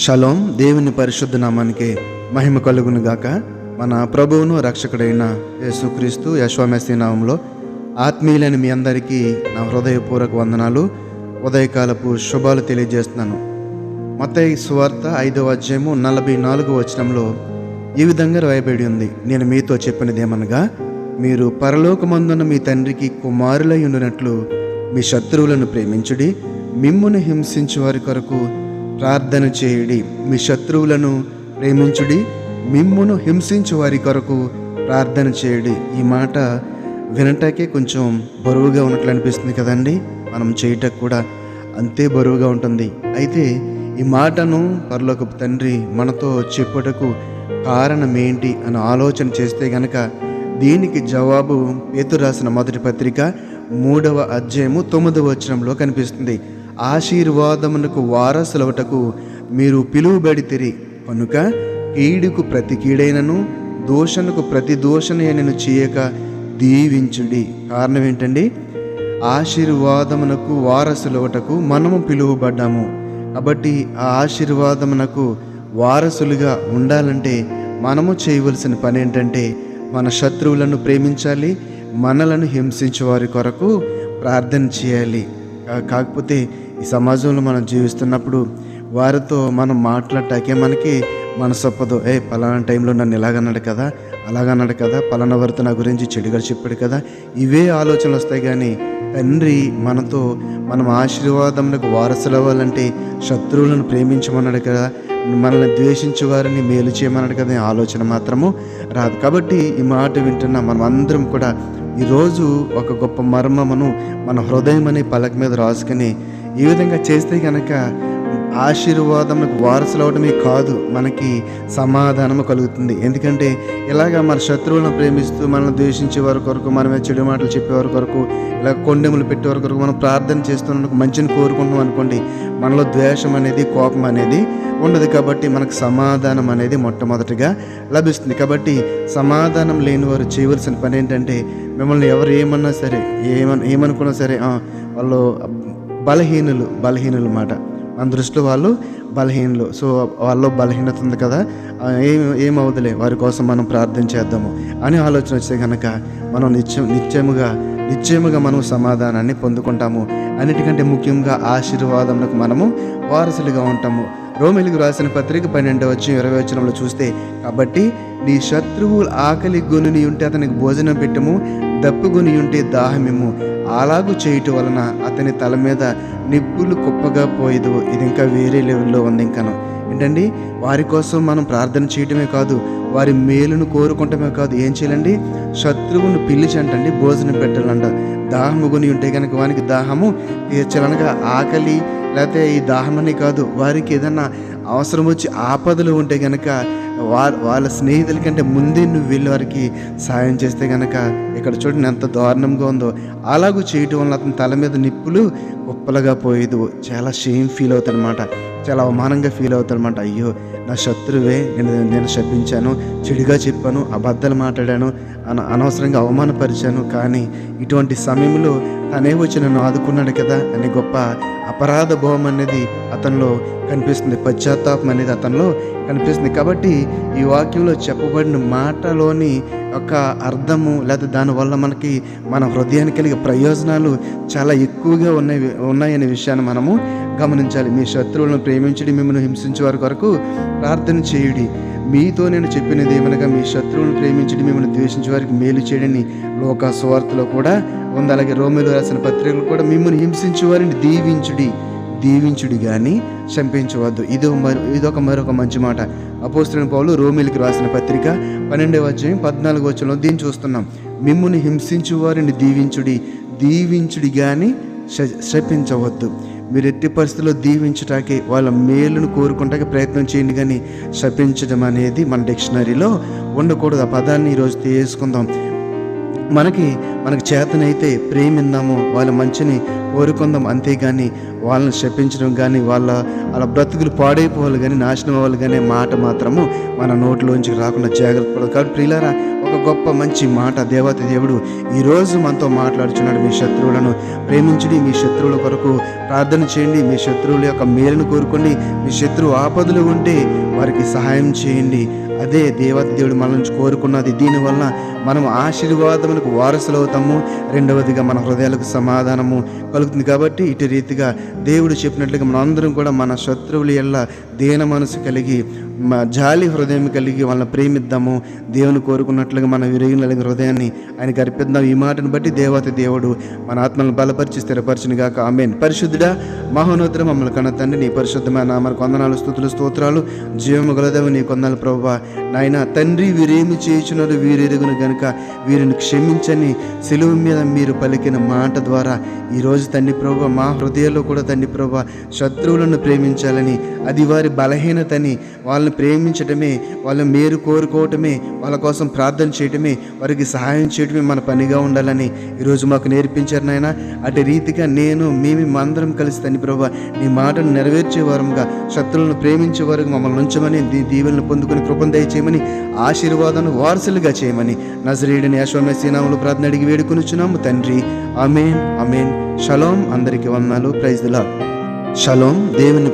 Shalom. దేవుని పరిశుద్ధ నామానికి మహిమ కలుగును గాక. మన ప్రభువును రక్షకుడైన యేసుక్రీస్తు యెహోవా నామంలో ఆత్మీయులైన మీ అందరికీ నా హృదయపూర్వక వందనాలు, ఉదయకాలపు శుభాలు తెలియజేస్తున్నాను. మత్తయి సువార్త 5వ అధ్యాయము 44వ వచనంలో ఈ విధంగా రాయబడి ఉంది. నేను మీతో చెప్పినదేమనగా, మీరు పరలోకమందున్న మీ తండ్రికి కుమారులై ఉండినట్లు మీ శత్రువులను ప్రేమించుడి, మిమ్మును హింసించు వారి కొరకు ప్రార్థన చేయుడి. మీ శత్రువులను ప్రేమించుడి, మిమ్మును హింసించు వారి కొరకు ప్రార్థన చేయుడి. ఈ మాట వినటాకే కొంచెం బరువుగా ఉన్నట్లు అనిపిస్తుంది కదండి. మనం చేయటకు కూడా అంతే బరువుగా ఉంటుంది. అయితే ఈ మాటను పరలోకపు తండ్రి మనతో చెప్పుటకు కారణం ఏంటి అని ఆలోచన చేస్తే గనక దీనికి జవాబు పేతురు రాసిన మొదటి పత్రిక 3వ అధ్యాయము 9వ వచనంలో కనిపిస్తుంది. ఆశీర్వాదమునకు వారసులవటకు మీరు పిలువబడితిరి కనుక కీడుకు ప్రతి కీడైనను దూషణకు ప్రతి దూషణను చేయక దీవించుడి. కారణం ఏంటండి? ఆశీర్వాదమునకు వారసులవటకు మనము పిలువబడ్డాము. కాబట్టి ఆ ఆశీర్వాదమునకు వారసులుగా ఉండాలంటే మనము చేయవలసిన పని ఏంటంటే మన శత్రువులను ప్రేమించాలి, మనలను హింసించే వారి కొరకు ప్రార్థన చేయాలి. కాకపోతే ఈ సమాజంలో మనం జీవిస్తున్నప్పుడు వారితో మనం మాట్లాడటాకే మనకి మనసొప్పదు. పలానా టైంలో నన్ను ఇలాగన్నాడు కదా, అలాగన్నాడు కదా, పలానా వారితో నా గురించి చెడుగా చెప్పాడు కదా, ఇవే ఆలోచనలు వస్తాయి. కానీ తండ్రి మనతో మనం ఆశీర్వాదమునకు వారసులు అవ్వాలంటే శత్రువులను ప్రేమించమన్నాడు కదా, మనల్ని ద్వేషించే వారిని మేలు చేయమన్నాడు కదా, ఆలోచన మాత్రము రాదు. కాబట్టి ఈ మాట వింటున్న మనం అందరం కూడా ఈరోజు ఒక గొప్ప మర్మమును మన హృదయం అనే పలక మీద రాసుకుని ఈ విధంగా చేస్తే కనుక ఆశీర్వాదములకు వారసులు అవడమే కాదు, మనకి సమాధానము కలుగుతుంది. ఎందుకంటే ఇలాగ మన శత్రువులను ప్రేమిస్తూ మనల్ని ద్వేషించే వారి కొరకు, మనమే చెడు మాటలు చెప్పేవారి కొరకు, ఇలా కొండెములు పెట్టేవారి కొరకు మనం ప్రార్థన చేస్తున్నందుకు మంచిని కోరుకుంటున్నాం అనుకోండి, మనలో ద్వేషం అనేది, కోపం అనేది ఉండదు. కాబట్టి మనకు సమాధానం అనేది మొట్టమొదటిగా లభిస్తుంది. కాబట్టి సమాధానం లేని వారు చేయవలసిన పని ఏంటంటే, మిమ్మల్ని ఎవరు ఏమన్నా సరే, ఏమనుకున్నా సరే, వాళ్ళు బలహీనులు మాట, మన దృష్టిలో వాళ్ళు బలహీనులు. సో వాళ్ళు బలహీనత ఉంది కదా, ఏమవుతులే, వారి కోసం మనం ప్రార్థన చేద్దాము అని ఆలోచన వస్తే కనుక మనం నిశ్చయముగా మనం సమాధానాన్ని పొందుకుంటాము. అన్నిటికంటే ముఖ్యంగా ఆశీర్వాదములకు మనము వారసులుగా ఉంటాము. రోమీయులకు రాసిన పత్రిక 12వ అధ్యాయం 20వ వచనంలో చూస్తే, కాబట్టి నీ శత్రువులు ఆకలి గొని ఉంటే అతనికి భోజనం పెట్టము, దప్పుకొని ఉంటే దాహమిమ్ము, అలాగూ చేయటం వలన అతని తల మీద నిప్పులు కుప్పగా పోయేదు. ఇది ఇంకా వేరే లెవెల్లో ఉంది. ఇంకాను ఏంటండి, వారి కోసం మనం ప్రార్థన చేయటమే కాదు, వారి మేలును కోరుకుంటమే కాదు, ఏం చేయాలండి, శత్రువును పిలిచంటండి భోజనం పెట్టాలంట. దాహము కొని ఉంటే కనుక వానికి దాహము తీర్చాలనగా ఆకలి లేకపోతే ఈ దాహమని కాదు, వారికి ఏదన్నా అవసరం వచ్చి ఆపదలు ఉంటే కనుక వాళ్ళ స్నేహితుల కంటే ముందే నువ్వు వెళ్ళి వారికి సాయం చేస్తే కనుక, ఇక్కడ చూడండి ఎంత దారుణంగా ఉందో, అలాగూ చేయటం వల్ల అతని తల మీద నిప్పులు కుప్పలుగా పోయేదు. చాలా షేమ్ ఫీల్ అవుతాడనమాట, చాలా అవమానంగా ఫీల్ అవుతాడనమాట. అయ్యో నా శత్రువే, నేను శపించాను, చెడుగా చెప్పాను, అబద్ధాలు మాట్లాడాను, అనవసరంగా అవమానపరిచాను, కానీ ఇటువంటి సమయంలో తనే వచ్చి నన్ను ఆదుకున్నాడు కదా అనే గొప్ప అపరాధ భావం అనేది అతనిలో కనిపిస్తుంది, పశ్చాత్తాపం అనేది అతనిలో కనిపిస్తుంది. కాబట్టి ఈ వాక్యంలో చెప్పబడిన మాటలోని ఒక అర్థము లేదా దానివల్ల మనకి మన హృదయానికి కలిగే ప్రయోజనాలు చాలా ఎక్కువగా ఉన్నాయనే విషయాన్ని మనము గమనించాలి. మీ శత్రువులను ప్రేమించుడి, మిమ్మల్ని హింసించే వారి కొరకు ప్రార్థన చేయుడి. మీతో నేను చెప్పినది ఏమనగా, మీ శత్రువులను ప్రేమించుడి, మిమ్మల్ని ద్వేషించే వారికి మేలు చేయడని లోకా సువార్తలో కూడా ఉంది. అలాగే రోమీయులకు రాసిన పత్రికలు కూడా మిమ్మల్ని హింసించే వారిని దీవించుడి కానీ శంపించవద్దు. ఇదొక మరొక మంచి మాట. అపోస్తలుడైన పౌలు రోమీయులకు రాసిన పత్రిక 12వ అధ్యాయం 14వ వచనంలో దీన్ని చూస్తున్నాం. మిమ్ముని హింసించు వారిని దీవించుడి కానీ శపించవద్దు. మీరు ఎట్టి పరిస్థితుల్లో దీవించటానికి, వాళ్ళ మేలును కోరుకుంటానికి ప్రయత్నం చేయండి, కానీ శపించడం అనేది మన డిక్షనరీలో ఉండకూడదు. ఆ పదాన్ని ఈరోజు తీసుకుందాం. మనకి చేతనైతే ప్రేమిందాము, వాళ్ళ మంచిని కోరుకుందాం, అంతేగాని వాళ్ళని శపించడం కానీ వాళ్ళ బ్రతుకులు పాడైపోవాలి కానీ నాశనం అవ్వాలి కానీ మాట మాత్రము మన నోట్లోంచి రాకుండా జాగ్రత్త పడదు. కాబట్టి ప్రియులారా, ఒక గొప్ప మంచి మాట దేవత దేవుడు ఈరోజు మనతో మాట్లాడుచున్నాడు. మీ శత్రువులను ప్రేమించండి, మీ శత్రువుల కొరకు ప్రార్థన చేయండి, మీ శత్రువుల యొక్క మేలును కోరుకోండి, మీ శత్రువు ఆపదలు ఉంటే వారికి సహాయం చేయండి. అదే దేవుడు మన నుంచి కోరుకున్నది. దీనివల్ల మనం ఆశీర్వాదములకు వారసులు అవుతాము. రెండవదిగా మన హృదయాలకు సమాధానము కలుగుతుంది. కాబట్టి ఇటు రీతిగా దేవుడు చెప్పినట్లుగా మనం అందరం కూడా మన శత్రువుల ఎల్ల దీన మనసు కలిగి జాలి హృదయం కలిగి వాళ్ళని ప్రేమిద్దాము. దేవుని కోరుకున్నట్లుగా మన విరిగిన హృదయాన్ని ఆయనకి అర్పిద్దాం. ఈ మాటను బట్టి దేవుడు మన ఆత్మలను బలపరిచి స్థిరపరచును గాక. ఆమేన్. పరిశుద్ధుడా, మహోన్నతుడా, మమ్మల్ని కన్న తండ్రి, నీ పరిశుద్ధమైన నామమునకు వందనాలు, స్తుతులు, స్తోత్రాలు. జీవము గలదేవు నీ కొందనాలు ప్రభువా. నాయన తండ్రి, వీరేమి చేయుచున్నారు వీరెరుగును గనుక వీరిని క్షమించని సిలువ మీద మీరు పలికిన మాట ద్వారా ఈరోజు తండ్రి ప్రభువా మా హృదయాల్లో కూడా తండ్రి ప్రభువా శత్రువులను ప్రేమించాలని, అది వారి బలహీనతని, వాళ్ళని ప్రేమించడమే, వాళ్ళ మేలు కోరుకోవటమే, వాళ్ళ కోసం ప్రార్థన చేయటమే, వారికి సహాయం చేయటమే మన పనిగా ఉండాలని ఈరోజు మాకు నేర్పించారు నాయన. అటు రీతిగా మేము అందరం కలిసి తండ్రి ప్రభువా నీ మాటను నెరవేర్చే వారంగా, శత్రువులను ప్రేమించే వారికి మమ్మల్ని ఉంచమని, దీవెనలు పొందుకుని కృపను దయచేయమని, ఆశీర్వాదాన్ని వారసులుగా చేయమని నజరేయుడైన యేషువ మెస్సీ నామములో ప్రార్థన అడిగి వేడుకొనుచున్నాము తండ్రి. Amen, amen. షలోం. అందరికీ వందనాలు. Praise the lord. షలోం. దేవుని